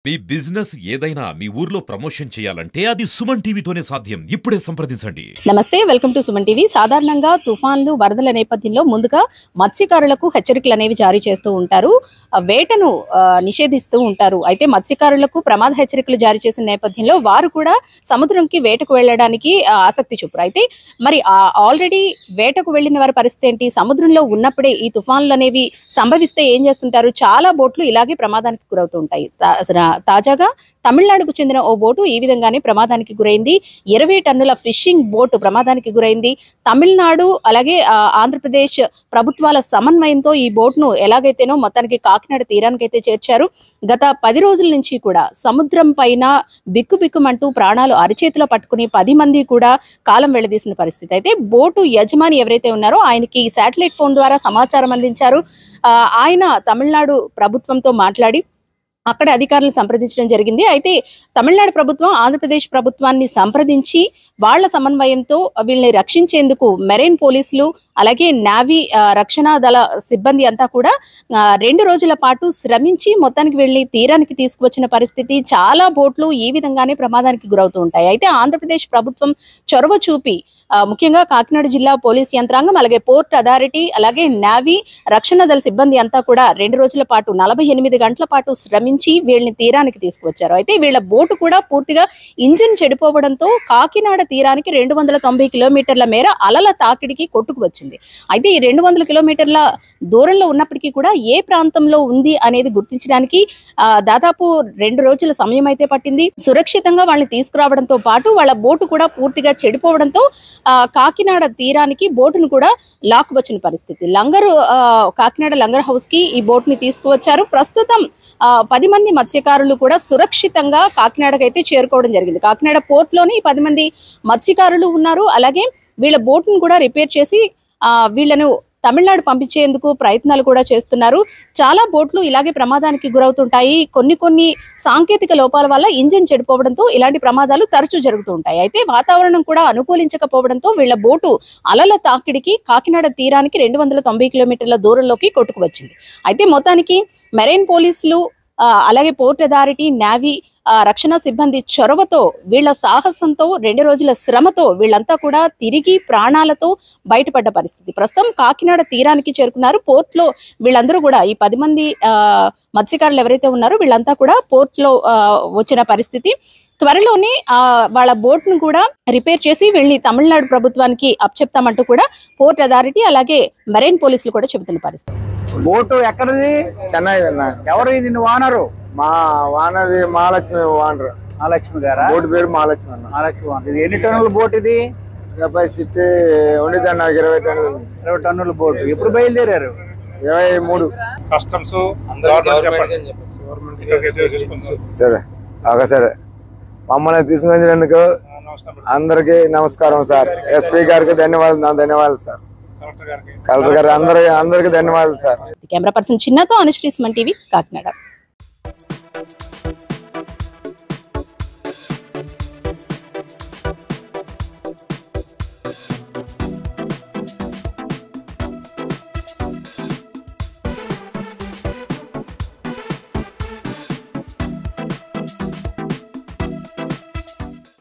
మీ business ఏదైనా మీ ఊర్లో promotion చేయాలంటే అది సుమన్ టీవీతోనే సాధ్యం. ఇప్పుడే సంప్రదించండి. నమస్తే, వెల్కమ్ టు సుమన్ టీవీ. సాధారణంగా తుఫాన్లు, వరదల నేపథ్యంలో ముందుగా మత్స్యకారులకు హెచ్చరికలు అనేవి జారీ చేస్తూ ఉంటారు. వేటను నిషేధిస్తూ ఉంటారు. అయితే మత్స్యకారులకు ప్రమాద హెచ్చరికలు జారీ చేసిన నేపథ్యంలో వారు కూడా సముద్రంకి వేటకు వెళ్ళడానికి ఆసక్తి చూపురు. అయితే మరి ఆల్రెడీ వేటకు వెళ్ళిన వారి పరిస్థితి ఏంటి? సముద్రంలో ఉన్నప్పుడే ఈ తుఫాన్లు అనేవి సంభవిస్తే ఏం చేస్తుంటారు? చాలా బోట్లు ఇలాగే ప్రమాదానికి గురవుతూ ఉంటాయి. తాజాగా తమిళనాడుకు చెందిన ఓ బోటు ఈ విధంగానే ప్రమాదానికి గురైంది. 20 టన్నుల ఫిషింగ్ బోటు ప్రమాదానికి గురైంది. తమిళనాడు అలాగే ఆంధ్రప్రదేశ్ ప్రభుత్వాల సమన్వయంతో ఈ బోట్ను ఎలాగైతేనో మొత్తానికి కాకినాడ తీరానికైతే చేర్చారు. గత 10 రోజుల నుంచి కూడా సముద్రం పైన బిక్కుబిక్కుమంటూ ప్రాణాలు అరిచేతిలో పట్టుకుని 10 మంది కూడా కాలం వెళ్లదీసిన పరిస్థితి. అయితే బోటు యజమాని ఎవరైతే ఉన్నారో ఆయనకి శాటిలైట్ ఫోన్ ద్వారా సమాచారం అందించారు. ఆయన తమిళనాడు ప్రభుత్వంతో మాట్లాడి అక్కడ అధికారులను సంప్రదించడం జరిగింది. అయితే తమిళనాడు ప్రభుత్వం ఆంధ్రప్రదేశ్ ప్రభుత్వాన్ని సంప్రదించి వాళ్ల సమన్వయంతో వీళ్ళని రక్షించేందుకు మెరైన్ పోలీసులు అలాగే నావీ రక్షణ దళ సిబ్బంది అంతా కూడా 2 రోజుల పాటు శ్రమించి మొత్తానికి వెళ్ళి తీరానికి తీసుకువచ్చిన పరిస్థితి. చాలా బోట్లు ఈ విధంగానే ప్రమాదానికి గురవుతూ ఉంటాయి. అయితే ఆంధ్రప్రదేశ్ ప్రభుత్వం చొరవ చూపి ముఖ్యంగా కాకినాడ జిల్లా పోలీస్ యంత్రాంగం అలాగే పోర్ట్ అథారిటీ అలాగే నావీ రక్షణ దళ సిబ్బంది అంతా కూడా 2 రోజుల పాటు 48 గంటల పాటు శ్రమించి వీళ్ళని తీరానికి తీసుకువచ్చారు. అయితే వీళ్ళ బోటు కూడా పూర్తిగా ఇంజిన్ చెడిపోవడంతో కాకినాడ తీరానికి 290 కిలోమీటర్ల మేర అలల తాకిడికి కొట్టుకు వచ్చింది. అయితే ఈ 200 కిలోమీటర్ల దూరంలో ఉన్నప్పటికీ కూడా ఏ ప్రాంతంలో ఉంది అనేది గుర్తించడానికి దాదాపు 2 రోజుల సమయం అయితే పట్టింది. సురక్షితంగా వాళ్ళని తీసుకురావడంతో పాటు వాళ్ళ బోటు కూడా పూర్తిగా చెడిపోవడంతో కాకినాడ తీరానికి బోటును కూడా లాక్కువచ్చిన పరిస్థితి. కాకినాడ లంగర్ హౌస్ కి ఈ బోట్ ని తీసుకువచ్చారు. ప్రస్తుతం 10 మంది మత్స్యకారులు కూడా సురక్షితంగా కాకినాడకైతే చేరుకోవడం జరిగింది. కాకినాడ పోర్ట్ లోనే 10 మంది మత్స్యకారులు ఉన్నారు. అలాగే వీళ్ళ బోట్ను కూడా రిపేర్ చేసి వీళ్ళను తమిళనాడు పంపించేందుకు ప్రయత్నాలు కూడా చేస్తున్నారు. చాలా బోట్లు ఇలాగే ప్రమాదానికి గురవుతుంటాయి. కొన్ని సాంకేతిక లోపాల వల్ల ఇంజిన్ చెడిపోవడంతో ఇలాంటి ప్రమాదాలు తరచూ జరుగుతూ ఉంటాయి. అయితే వాతావరణం కూడా అనుకూలించకపోవడంతో వీళ్ళ బోటు అలల తాకిడికి కాకినాడ తీరానికి 290 కిలోమీటర్ల దూరంలోకి కొట్టుకు వచ్చింది. అయితే మొత్తానికి మెరైన్ పోలీసులు అలాగే పోర్ట్ అథారిటీ నావీ రక్షణ సిబ్బంది చొరవతో వీళ్ళ సాహసంతో 2 రోజుల శ్రమతో వీళ్ళంతా కూడా తిరిగి ప్రాణాలతో బయటపడ్డ పరిస్థితి. ప్రస్తుతం కాకినాడ తీరానికి చేరుకున్నారు. పోర్ట్ లో వీళ్ళందరూ కూడా ఈ 10 మంది మత్స్యకారులు ఎవరైతే ఉన్నారో వీళ్ళంతా కూడా పోర్ట్ లో వచ్చిన పరిస్థితి. త్వరలోనే వాళ్ళ బోట్ ను కూడా రిపేర్ చేసి వీళ్ళని తమిళనాడు ప్రభుత్వానికి అప్పచెప్తామంటూ కూడా పోర్ట్ అథారిటీ అలాగే మెరైన్ పోలీసులు కూడా చెబుతున్న పరిస్థితి. బోటు ఎక్కడిది? చెన్నై అన్న. ఎవరు ఇది? నువ్వు వానరు? మా వానది మహాలక్ష్మి వానరు. మహాలక్ష్మి గారా? బోటు పేరు మహాలక్ష్మి అన్న. మహాలక్ష్మి వానరు. ఇది ఎన్ని టన్నుల బోట్ ఇది? కెపాసిటీ ఉండేది అన్న 20 టన్నులు. 20 టన్నుల బోటు. ఎప్పుడు బయలుదేరారు? 23. కస్టమ్స్ సరే ఓకే సరే. మమ్మల్ని తీసుకొచ్చినందుకు అందరికి నమస్కారం సార్. ఎస్పీ గారికి ధన్యవాదాలు సార్. కలెక్టర్ గారు అందరికి ధన్యవాదాలు సార్. కెమెరా పర్సన్ చిన్నతో అనుశ్రీ సుమన్ టీవీ కాకినాడ.